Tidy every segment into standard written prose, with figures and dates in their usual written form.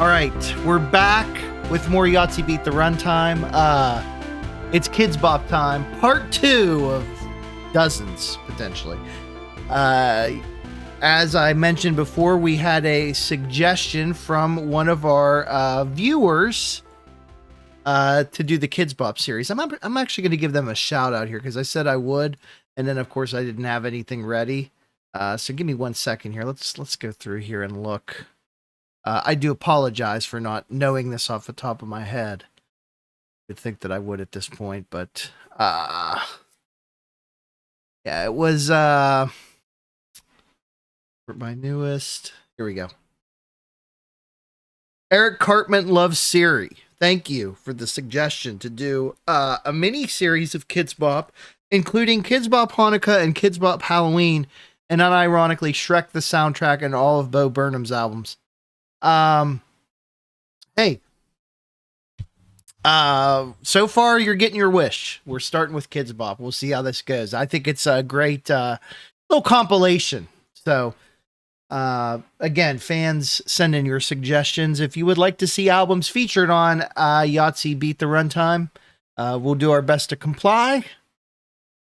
All right, we're back with more Yahtzee Beat the Runtime. It's Kidz Bop time, part 2 of dozens, potentially. As I mentioned before, we had a suggestion from one of our viewers to do the Kidz Bop series. I'm actually going to give them a shout out here because I said I would, and then of course I didn't have anything ready. So give me 1 second here. Let's go through here and look. I do apologize for not knowing this off the top of my head. You'd think that I would at this point, but yeah, it was for my newest. Here we go. Eric Cartman loves Siri. Thank you for the suggestion to do a mini series of Kidz Bop, including Kidz Bop Hanukkah and Kidz Bop Halloween, and unironically Shrek the soundtrack and all of Bo Burnham's albums. Hey, so far you're getting your wish. We're starting with Kidz Bop. We'll see how this goes. I think it's a great little compilation. So again, fans, send in your suggestions. If you would like to see albums featured on Yahtzee Beat the Runtime, we'll do our best to comply.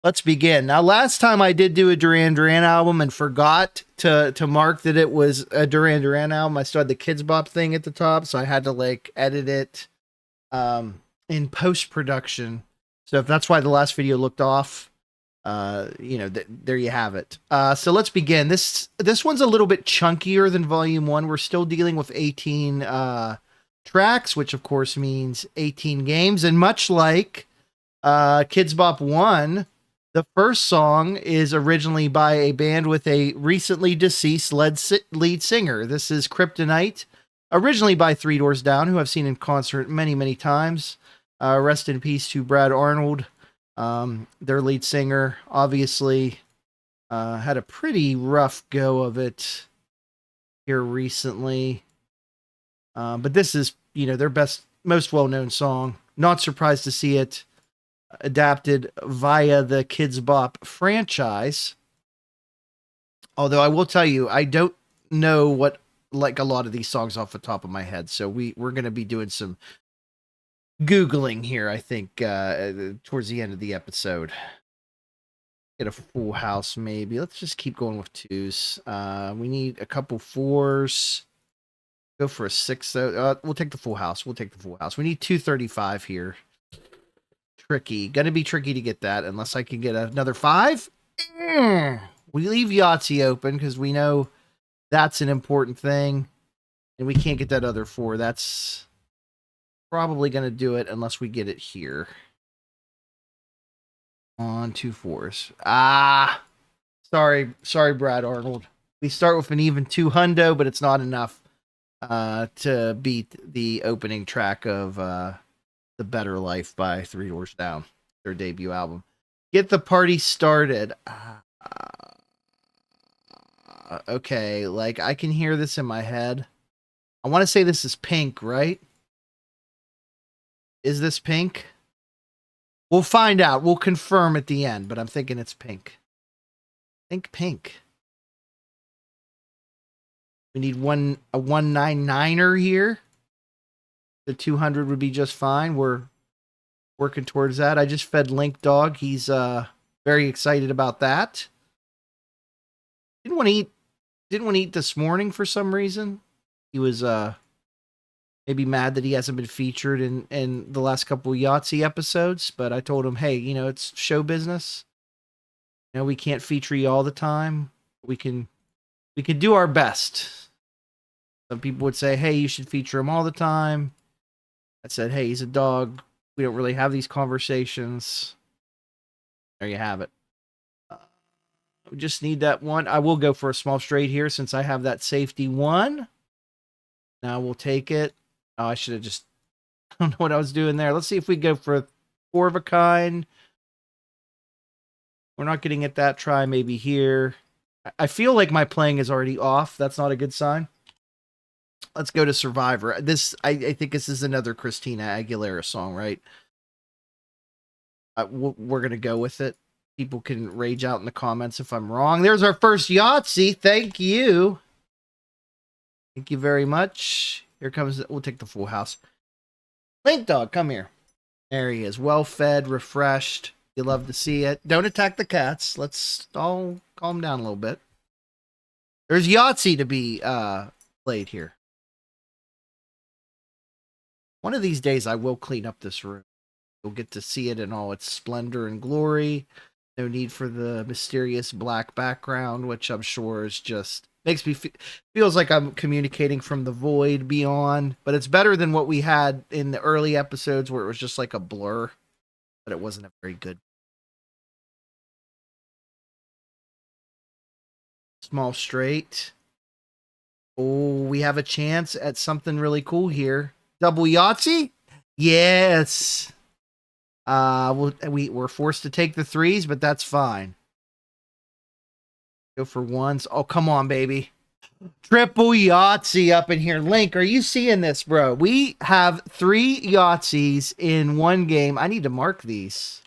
Let's begin. Now, last time I did do a Duran Duran album and forgot to mark that it was a Duran Duran album. I still had the Kidz Bop thing at the top, so I had to like edit it in post-production. So if that's why the last video looked off, you know, there you have it. So let's begin. This one's a little bit chunkier than Volume 1. We're still dealing with 18 tracks, which of course means 18 games. And much like Kidz Bop 1, the first song is originally by a band with a recently deceased lead singer. This is Kryptonite, originally by Three Doors Down, who I've seen in concert many, many times. Rest in peace to Brad Arnold. Their lead singer, obviously, had a pretty rough go of it here recently. But this is, you know, their most well-known song. Not surprised to see it adapted via the Kidz Bop franchise. Although I will tell you, I don't know what like a lot of these songs off the top of my head. So we're going to be doing some Googling here, I think, towards the end of the episode. Get a full house, maybe. Let's just keep going with 2s. We need a couple 4s. Go for a 6, though. We'll take the full house. We need 235 here. Tricky. Gonna be tricky to get that unless I can get another 5. We leave Yahtzee open because we know that's an important thing. And we can't get that other 4. That's probably going to do it unless we get it here. On 2 4s. Sorry, Brad Arnold. We start with an even 2 hundo, but it's not enough to beat the opening track of The Better Life by Three Doors Down, their debut album. Get the party started. Okay, like I can hear this in my head. I want to say this is Pink, right? Is this Pink? We'll find out. We'll confirm at the end, but I'm thinking it's Pink. Think Pink. We need a 199er here. The 200 would be just fine. We're working towards that. I just fed Link Dog. He's very excited about that. Didn't want to eat this morning for some reason. He was maybe mad that he hasn't been featured in the last couple of Yahtzee episodes, but I told him, hey, you know, it's show business. You know, we can't feature you all the time. We can do our best. Some people would say, hey, you should feature him all the time. I said, hey, he's a dog. We don't really have these conversations. There you have it. We just need that one. I will go for a small straight here since I have that safety 1. Now we'll take it. Oh, I should have just... I don't know what I was doing there. Let's see if we go for a 4 of a kind. We're not getting it that try. Maybe here. I feel like my playing is already off. That's not a good sign. Let's go to Survivor. I think this is another Christina Aguilera song, right? We're going to go with it. People can rage out in the comments if I'm wrong. There's our first Yahtzee. Thank you. Thank you very much. Here comes, we'll take the full house. Link Dog, come here. There he is, well fed, refreshed. You love to see it. Don't attack the cats. Let's all calm down a little bit. There's Yahtzee to be played here. One of these days I will clean up this room. You'll get to see it in all its splendor and glory. No need for the mysterious black background, which I'm sure is just makes me feels like I'm communicating from the void beyond. But it's better than what we had in the early episodes where it was just like a blur. But it wasn't a very good. Small straight. Oh, we have a chance at something really cool here. Double Yahtzee? Yes. We're forced to take the threes, but that's fine. Go for ones. Oh, come on, baby. Triple Yahtzee up in here. Link, are you seeing this, bro? We have 3 Yahtzees in one game. I need to mark these.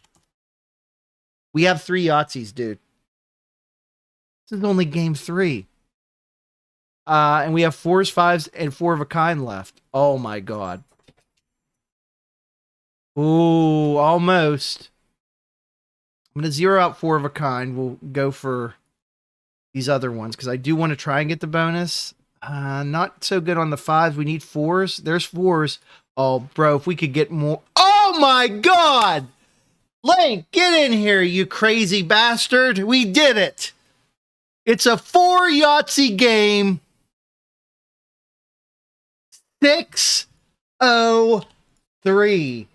We have 3 Yahtzees, dude. This is only game 3. And we have 4s, 5s, and 4 of a kind left. Oh, my God. Ooh, almost. I'm going to zero out 4 of a kind. We'll go for these other ones because I do want to try and get the bonus. Not so good on the 5s. We need 4s. There's 4s. Oh, bro, if we could get more. Oh, my God. Link, get in here, you crazy bastard. We did it. It's a 4 Yahtzee game. 603.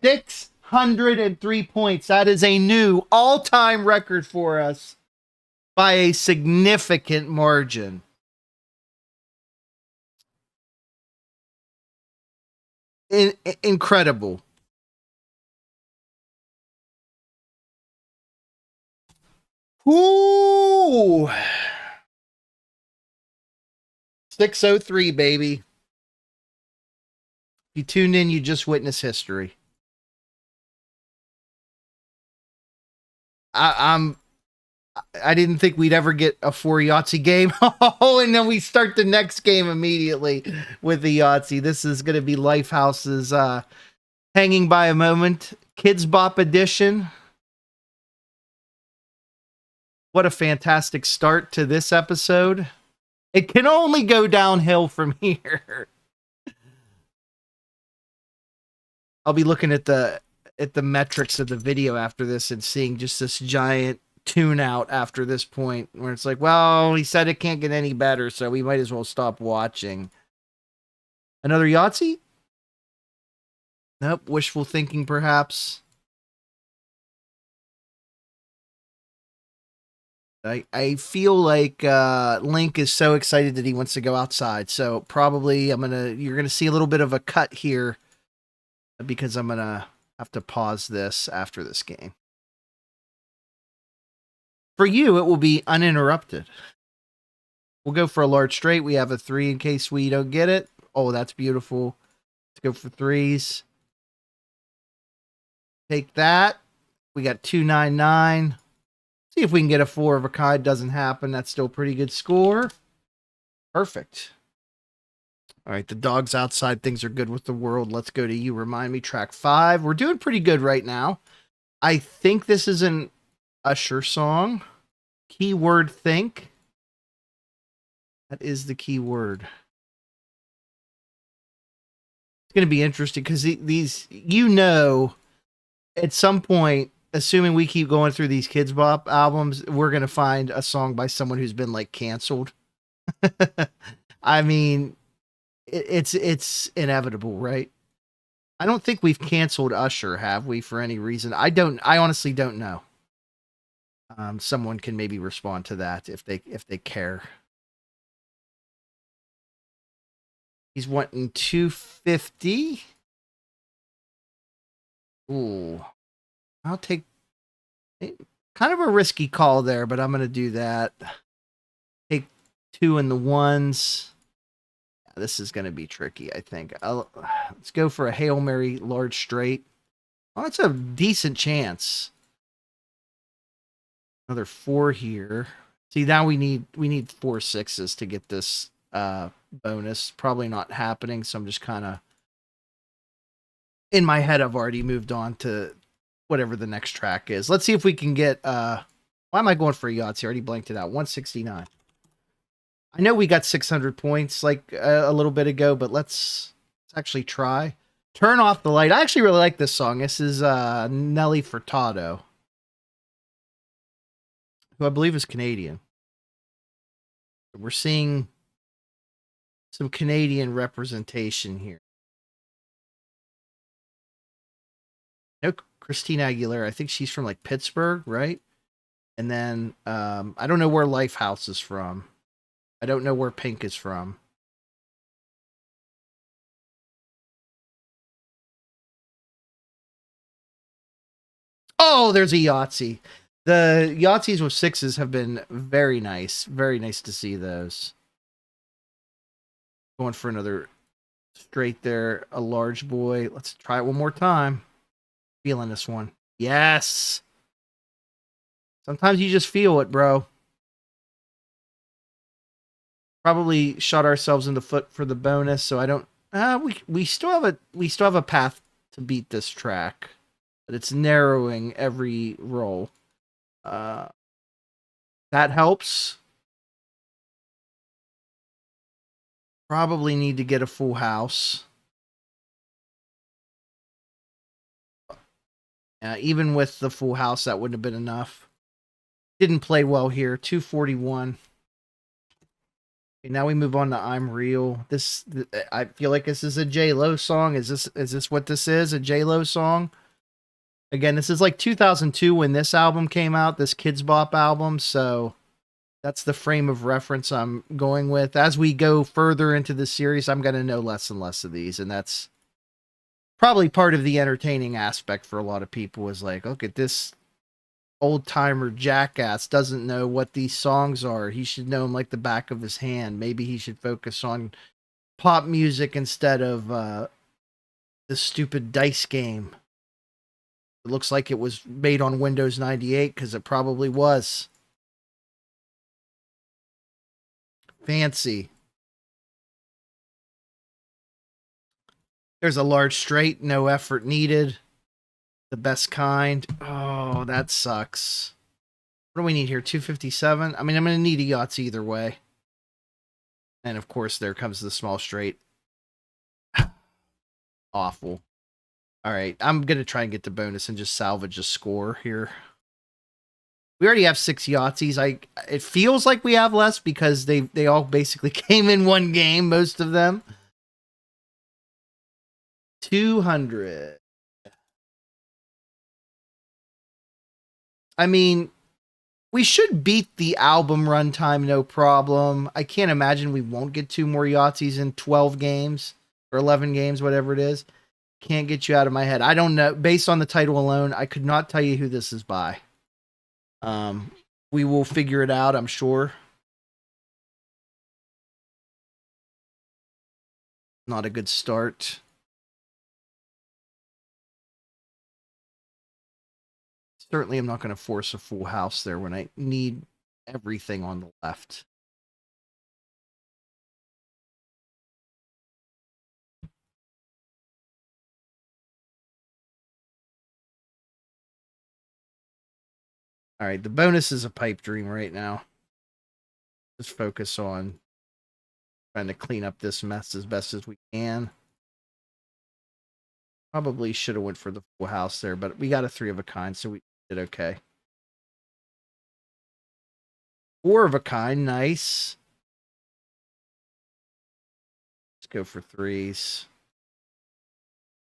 603 points. That is a new all-time record for us by a significant margin. Incredible. Ooh. 603, baby. If you tuned in, you just witnessed history. I didn't think we'd ever get a 4 Yahtzee game. Oh, and then we start the next game immediately with the Yahtzee. This is going to be Lifehouse's hanging by a moment. Kidz Bop edition. What a fantastic start to this episode. It can only go downhill from here. I'll be looking at the metrics of the video after this and seeing just this giant tune out after this point where it's like, well, he said it can't get any better, so we might as well stop watching. Another Yahtzee? Nope, wishful thinking perhaps. I feel like Link is so excited that he wants to go outside, so probably you're gonna see a little bit of a cut here because I'm gonna have to pause this after this game. For you, it will be uninterrupted. We'll go for a large straight. We have a 3 in case we don't get it. Oh, that's beautiful. Let's go for 3s. Take that. We got 299. See if we can get a 4 of a kind. Doesn't happen. That's still a pretty good score. Perfect. All right, the dog's outside. Things are good with the world. Let's go to You Remind Me, track 5. We're doing pretty good right now. I think this is an Usher song. Keyword think. That is the key word. It's going to be interesting because these, at some point, assuming we keep going through these Kidz Bop albums, we're going to find a song by someone who's been like canceled. I mean, it's inevitable, right? I don't think we've canceled Usher, have we, for any reason? I honestly don't know. Someone can maybe respond to that if they care. He's wanting 250. Ooh. I'll take kind of a risky call there, but I'm going to do that. Take 2 in the ones. This is going to be tricky, I think. Let's go for a Hail Mary large straight. Oh, that's a decent chance. Another 4 here. See, now we need 4 6s to get this bonus. Probably not happening, so I'm just kind of in my head. I've already moved on to whatever the next track is. Let's see if we can get why am I going for a Yahtzee? I already blanked it out. 169. I know we got 600 points like a little bit ago, but let's actually try. Turn Off the Light. I actually really like this song. This is Nelly Furtado, who I believe is Canadian. We're seeing some Canadian representation here. No, Christina Aguilera. I think she's from like Pittsburgh, right? And then I don't know where Lifehouse is from. I don't know where Pink is from. Oh, there's a Yahtzee. The Yahtzees with sixes have been very nice. Very nice to see those. Going for another straight there. A large boy. Let's try it one more time. Feeling this one. Yes. Sometimes you just feel it, bro. Probably shot ourselves in the foot for the bonus, so I don't. We still have a path to beat this track, but it's narrowing every roll. That helps. Probably need to get a full house. Even with the full house, that wouldn't have been enough. Didn't play well here. 241. Okay, now we move on to I'm Real. I feel like this is a J-Lo song. Is this what this is? A J-Lo song? Again, this is like 2002 when this album came out, this Kidz Bop album, so that's the frame of reference I'm going with. As we go further into the series, I'm going to know less and less of these, and that's probably part of the entertaining aspect for a lot of people is like, look at this old-timer jackass doesn't know what these songs are. He should know them like the back of his hand. Maybe he should focus on pop music instead of this stupid dice game. It looks like it was made on Windows 98 because it probably was. Fancy. There's a large straight, no effort needed. The best kind. Oh, that sucks. What do we need here? 257? I mean, I'm going to need a Yahtzee either way. And of course, there comes the small straight. Awful. All right, I'm going to try and get the bonus and just salvage a score here. We already have 6 Yahtzees. It feels like we have less because they all basically came in one game, most of them. 200. I mean, we should beat the album Runtime, no problem. I can't imagine we won't get 2 more Yahtzees in 12 games or 11 games, whatever it is. Can't get you out of my head. I don't know. Based on the title alone, I could not tell you who this is by. We will figure it out, I'm sure. Not a good start. Certainly, I'm not going to force a full house there when I need everything on the left. All right, the bonus is a pipe dream right now. Just focus on trying to clean up this mess as best as we can. Probably should have went for the full house there, but we got a 3 of a kind, so we did okay. 4 of a kind, nice. Let's go for 3s.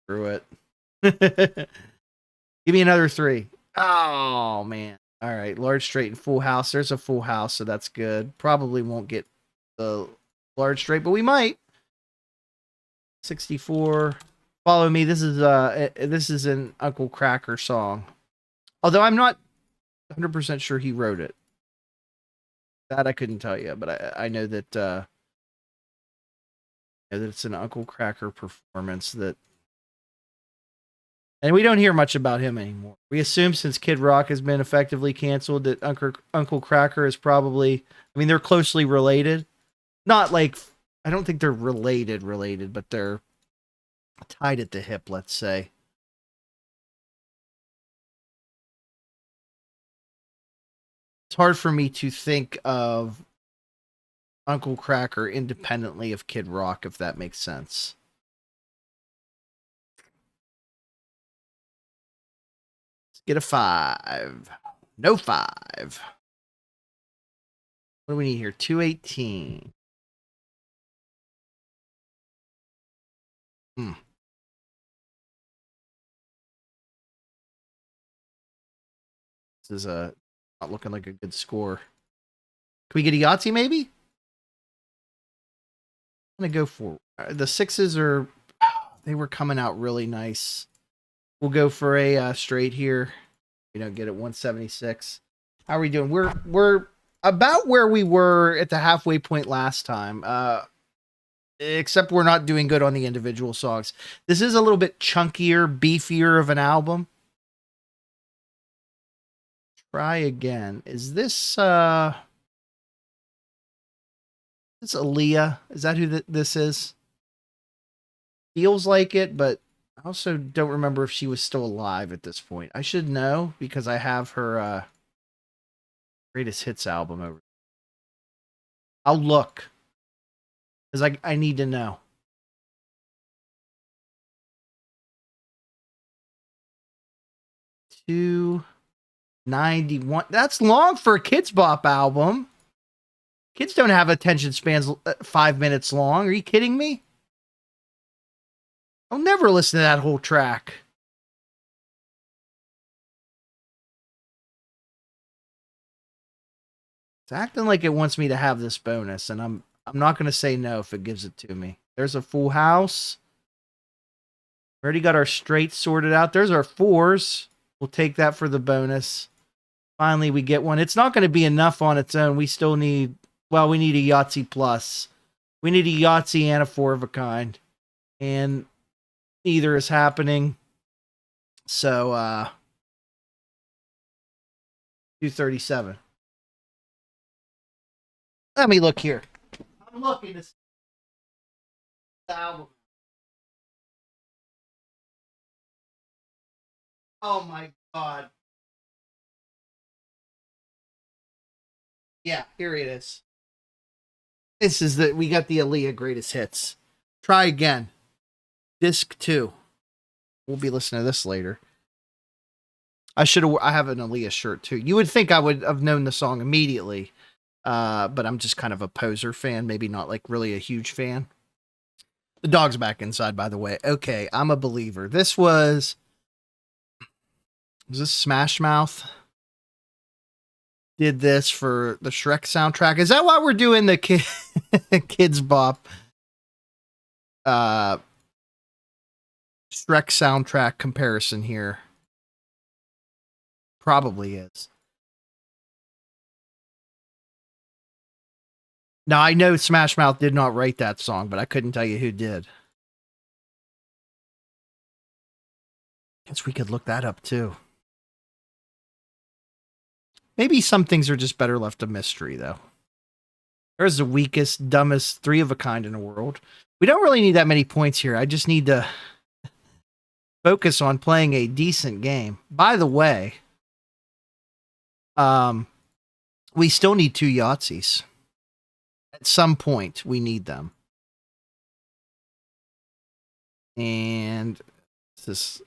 Screw it. Give me another 3. Oh, man. All right, large straight and full house. There's a full house, so that's good. Probably won't get the large straight, but we might. 64. Follow Me. This is an Uncle Kracker song. Although I'm not 100% sure he wrote it. That I couldn't tell you, but I know that it's an Uncle Kracker performance that. And we don't hear much about him anymore. We assume since Kid Rock has been effectively canceled that Uncle Kracker is probably, I mean, they're closely related. Not like I don't think they're related, but they're tied at the hip, let's say. It's hard for me to think of Uncle Kracker independently of Kid Rock, if that makes sense. Let's get a 5. No 5. What do we need here? 218. This is not looking like a good score. Can we get a Yahtzee maybe? I'm gonna go for the 6s are. They were coming out really nice. We'll go for a straight here. We don't get it 176. How are we doing? We're about where we were at the halfway point last time. Except we're not doing good on the individual songs. This is a little bit chunkier, beefier of an album. Try again. Is this is Aaliyah? Is that who this is? Feels like it, but I also don't remember if she was still alive at this point. I should know because I have her greatest hits album over. I'll look because I need to know. 291. That's long for a Kidz Bop album. Kids don't have attention spans 5 minutes long. Are you kidding me? I'll never listen to that whole track. It's acting like it wants me to have this bonus, and I'm not going to say no if it gives it to me. There's a full house. We already got our straights sorted out. There's our 4s. We'll take that for the bonus. Finally, we get one. It's not going to be enough on its own. We still need, well, we need a Yahtzee plus. We need a Yahtzee and a 4 of a kind. And neither is happening. So, 237. Let me look here. I'm looking at the album. Oh my God. Yeah, here it is. This is we got the Aaliyah greatest hits. Try again. Disc 2. We'll be listening to this later. I have an Aaliyah shirt too. You would think I would have known the song immediately. But I'm just kind of a poser fan, maybe not like really a huge fan. The dog's back inside, by the way. Okay, I'm a believer. Was this Smash Mouth? Did this for the Shrek soundtrack? Is that why we're doing the Kidz Bop Shrek soundtrack comparison here? Probably is. Now, I know Smash Mouth did not write that song, but I couldn't tell you who did. Guess we could look that up, too. Maybe some things are just better left a mystery, though. There's the weakest, dumbest 3 of a kind in the world. We don't really need that many points here. I just need to focus on playing a decent game. By the way, we still need 2 Yahtzees. At some point, we need them. And this is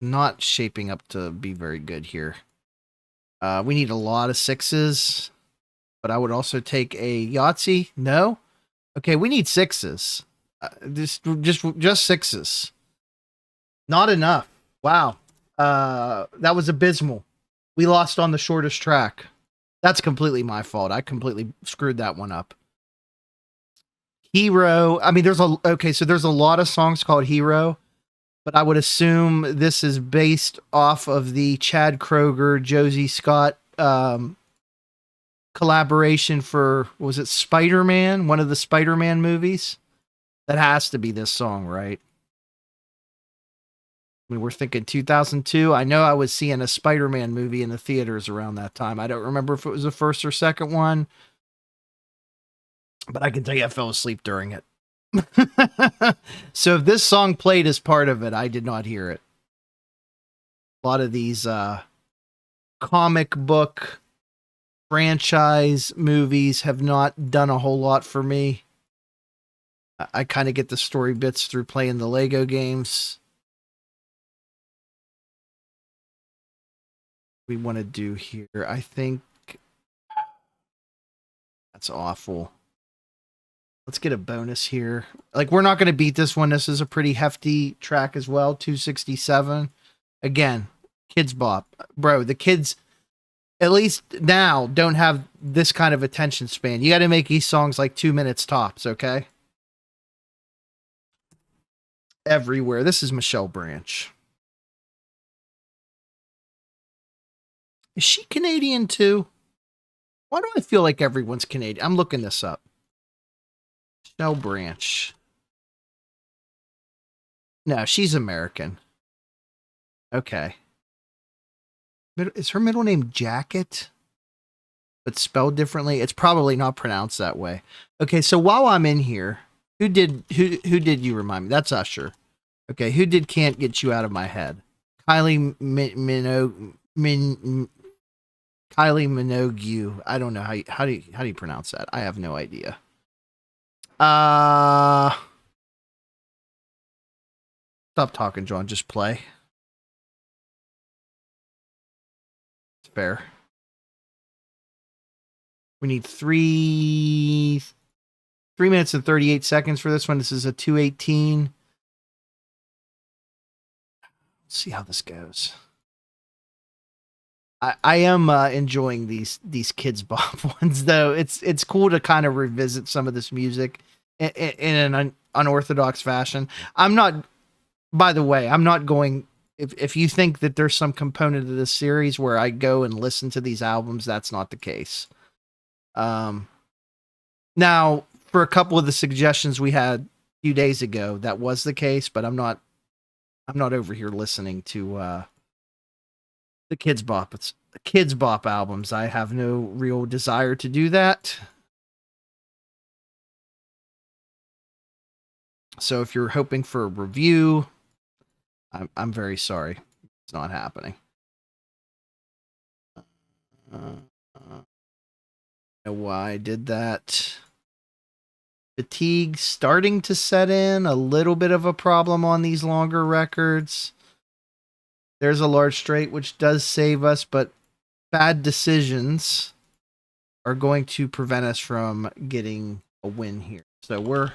not shaping up to be very good here. We need a lot of 6s, but I would also take a Yahtzee. No? Okay, we need 6s. Just 6s. Not enough. Wow. That was abysmal. We lost on the shortest track. That's completely my fault. I completely screwed that one up. Hero. I mean, there's a lot of songs called Hero, but I would assume this is based off of the Chad Kroeger, Josie Scott collaboration for, was it Spider-Man? One of the Spider-Man movies? That has to be this song, right? I mean, we're thinking 2002. I know I was seeing a Spider-Man movie in the theaters around that time. I don't remember if it was the first or second one. but I can tell you I fell asleep during it. So if this song played as part of it, I did not hear it. A lot of these comic book franchise movies have not done a whole lot for me. I kind of get the story bits through playing the Lego games. We want to do here. I think that's awful. Let's get a bonus here. Like, we're not going to beat this one. This is a pretty hefty track as well. 267. Again, Kidz Bop. Bro, the kids, at least now, don't have this kind of attention span. You got to make these songs like 2 minutes tops, okay? Everywhere. This is Michelle Branch. Is she Canadian too? Why do I feel like everyone's Canadian? I'm looking this up. Michelle Branch. No, she's American. Okay. Is her middle name Jacket? But spelled differently? It's probably not pronounced that way. Okay, so while I'm in here, who did you remind me? That's Usher. Okay, who did Can't Get You Out of My Head? Kylie Minogue. I don't know how do you pronounce that? I have no idea. Stop talking, John. Just play. It's fair. We need 3 minutes and 38 seconds for this one. This is a 218. Let's see how this goes. I am enjoying these Kidz Bop ones, though. It's cool to kind of revisit some of this music in an unorthodox fashion. I'm not, by the way, I'm not going. If you think that there's some component of this series where I go and listen to these albums, that's not the case. Now, for a couple of the suggestions we had a few days ago, that was the case, but I'm not over here listening to the Kidz Bop. It's the Kidz Bop albums. I have no real desire to do that. So if you're hoping for a review, I'm very sorry. It's not happening. Know why I did that. Fatigue starting to set in. A little bit of a problem on these longer records. There's a large straight, which does save us, but bad decisions are going to prevent us from getting a win here. So we're,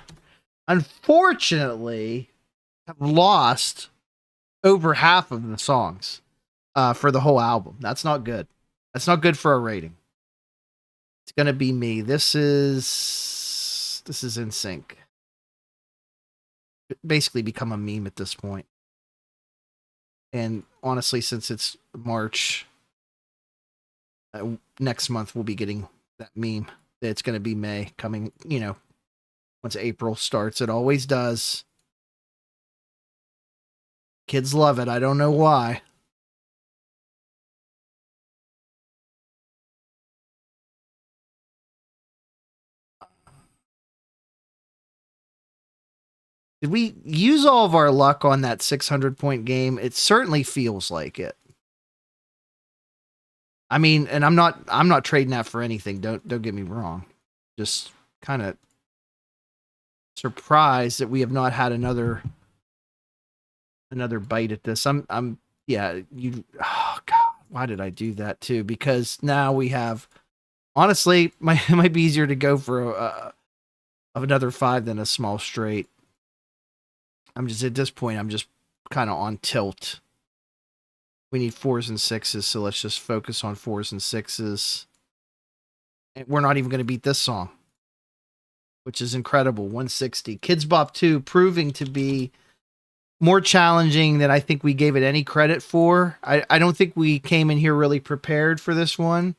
unfortunately, have lost over half of the songs for the whole album. That's not good. That's not good for a rating. It's going to be me. This is in sync. Basically become a meme at this point. And honestly, since it's March, next month we'll be getting that meme. It's going to be May coming, once April starts. It always does. Kids love it. I don't know why. Did we use all of our luck on that 600-point game? It certainly feels like it. I mean, and I'm not trading that for anything. Don't get me wrong. Just kind of surprised that we have not had another bite at this. Oh God, why did I do that too? Because now we have, honestly, it might be easier to go for of another 5 than a small straight. I'm just, at this point, I'm just kind of on tilt. We need 4s and 6s, so let's just focus on 4s and 6s. And we're not even going to beat this song, which is incredible. 160. Kidz Bop 2 proving to be more challenging than I think we gave it any credit for. I don't think we came in here really prepared for this one.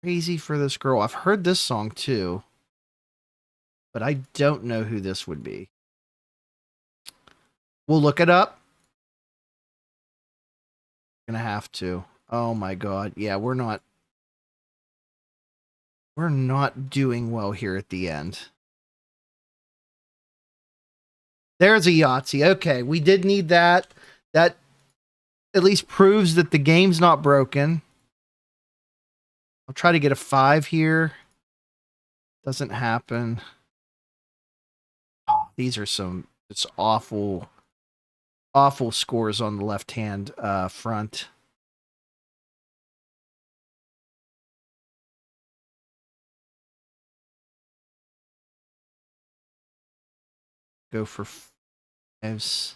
Crazy for this girl. I've heard this song too, but I don't know who this would be. We'll look it up. Gonna have to. Oh my God. Yeah, we're not. We're not doing well here at the end. There's a Yahtzee. Okay, we did need that. That at least proves that the game's not broken. I'll try to get a 5 here. Doesn't happen. These are some just awful scores on the left-hand front. Go for 5s.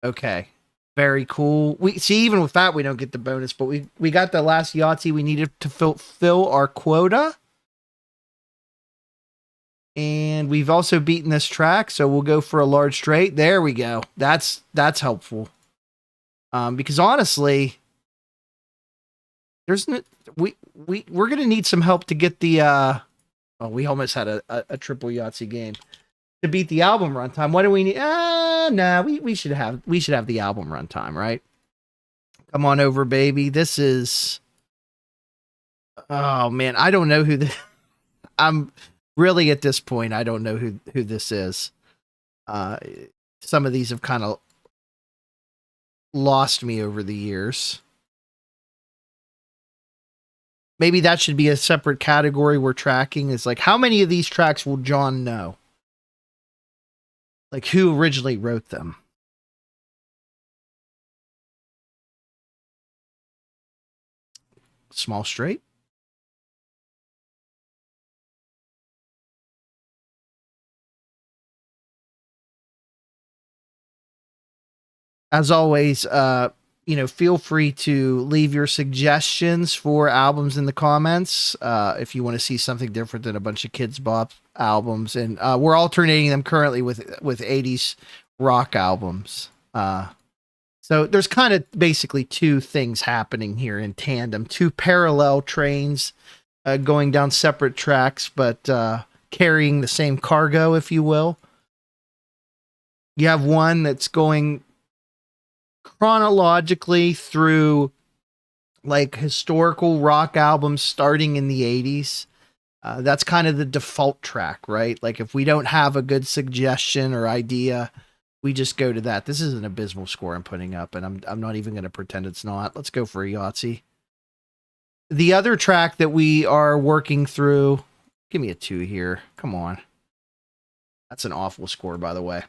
Okay. Very cool. We see, even with that, we don't get the bonus, but we got the last Yahtzee we needed to fill our quota. And we've also beaten this track, so we'll go for a large straight. There we go. That's helpful. Because honestly, there's we're gonna need some help to get the oh, we almost had a triple Yahtzee game to beat the album runtime. What do we need? Nah, we should have the album runtime, right? Come on over, baby. This is, oh man, I don't know who this. I'm really, at this point, I don't know who this is. Some of these have kind of lost me over the years. Maybe that should be a separate category we're tracking. Is like, how many of these tracks will John know? Like, who originally wrote them? Small straight. As always, feel free to leave your suggestions for albums in the comments. If you want to see something different than a bunch of Kidz Bop albums, and we're alternating them currently with 80s rock albums. So there's kind of basically two things happening here in tandem, two parallel trains going down separate tracks, but carrying the same cargo, if you will. You have one that's going chronologically through like historical rock albums starting in the 80s. That's kind of the default track, right? Like, if we don't have a good suggestion or idea, we just go to that. This is an abysmal score I'm putting up, and I'm not even going to pretend it's not. Let's go for a Yahtzee. The other track that we are working through, give me a 2 here. Come on. That's an awful score, by the way.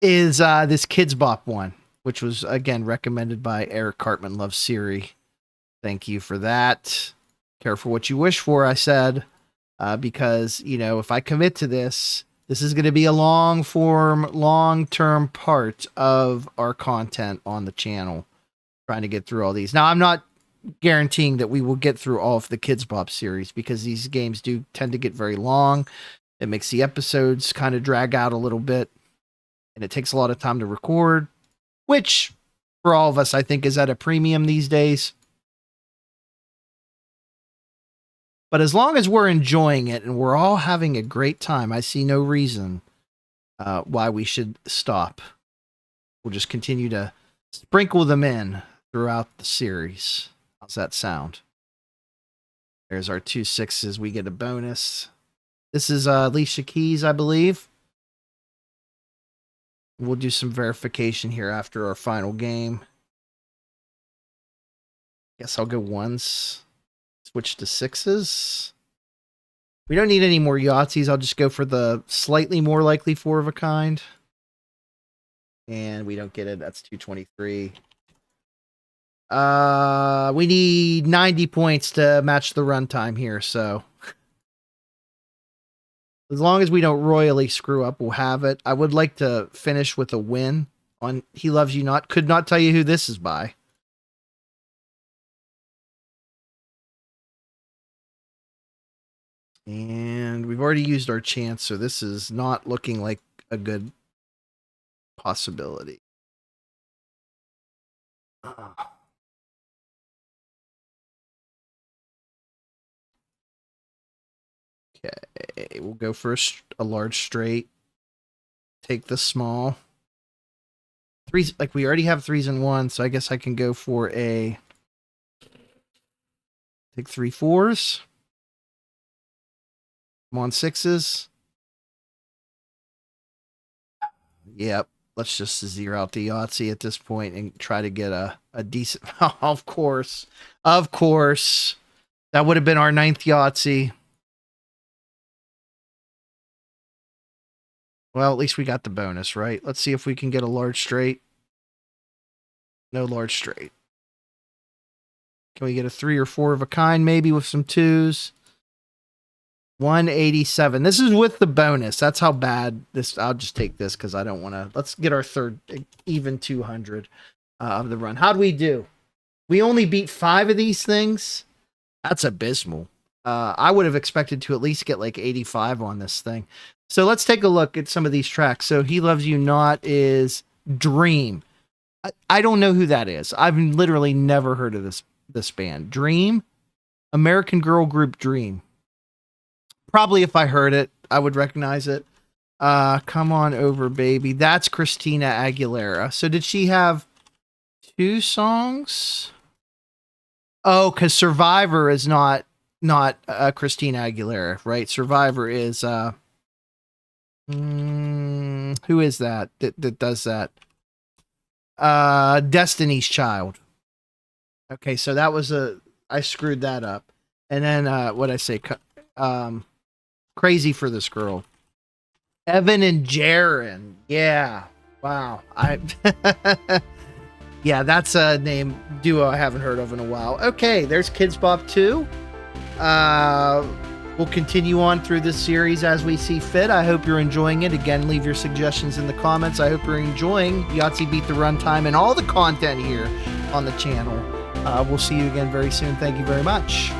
Is this Kidz Bop one, which was, again, recommended by Eric Cartman Loves Siri. Thank you for that. Careful what you wish for, I said, because, if I commit to this is going to be a long-form, long-term part of our content on the channel, trying to get through all these. Now, I'm not guaranteeing that we will get through all of the Kidz Bop series, because these games do tend to get very long. It makes the episodes kind of drag out a little bit, and it takes a lot of time to record, which, for all of us, I think is at a premium these days. But as long as we're enjoying it and we're all having a great time, I see no reason why we should stop. We'll just continue to sprinkle them in throughout the series. How's that sound? There's our 2 6s. We get a bonus. This is Alicia Keys, I believe. We'll do some verification here after our final game. Guess I'll go 1s. Switch to 6s. We don't need any more Yahtzees. I'll just go for the slightly more likely 4 of a kind. And we don't get it. That's 223. We need 90 points to match the runtime here, so as long as we don't royally screw up, we'll have it. I would like to finish with a win on He Loves You Not. Could not tell you who this is by. And we've already used our chance, so this is not looking like a good possibility. Okay, we'll go for a large straight. Take the small. 3s, like we already have 3s and 1s, so I guess I can go for a... Take 3 4s. Come on, sixes. Yep. Let's just zero out the Yahtzee at this point and try to get a decent... Of course. Of course. That would have been our 9th Yahtzee. Well, at least we got the bonus, right? Let's see if we can get a large straight. No large straight. Can we get a 3 or 4 of a kind, maybe, with some 2s? 187. This is with the bonus. That's how bad this... I'll just take this because I don't want to... Let's get our 3rd even 200 of the run. How'd we do? We only beat 5 of these things? That's abysmal. I would have expected to at least get like 85 on this thing. So let's take a look at some of these tracks. So He Loves You Not is Dream. I don't know who that is. I've literally never heard of this band. Dream? American girl group Dream. Probably if I heard it, I would recognize it. Come On Over Baby. That's Christina Aguilera. So did she have 2 songs? Oh, because Survivor is not Christina Aguilera, right? Survivor is who is that does that? Destiny's Child. Okay, so that was I screwed that up. And then what I say? Crazy for This Girl. Evan and Jaron. Yeah. Wow. Yeah, that's a duo I haven't heard of in a while. Okay, there's Kidz Bop 2. We'll continue on through this series as we see fit. I hope you're enjoying it. Again, leave your suggestions in the comments. I hope you're enjoying Yahtzee Beat the Runtime and all the content here on the channel. We'll see you again very soon. Thank you very much.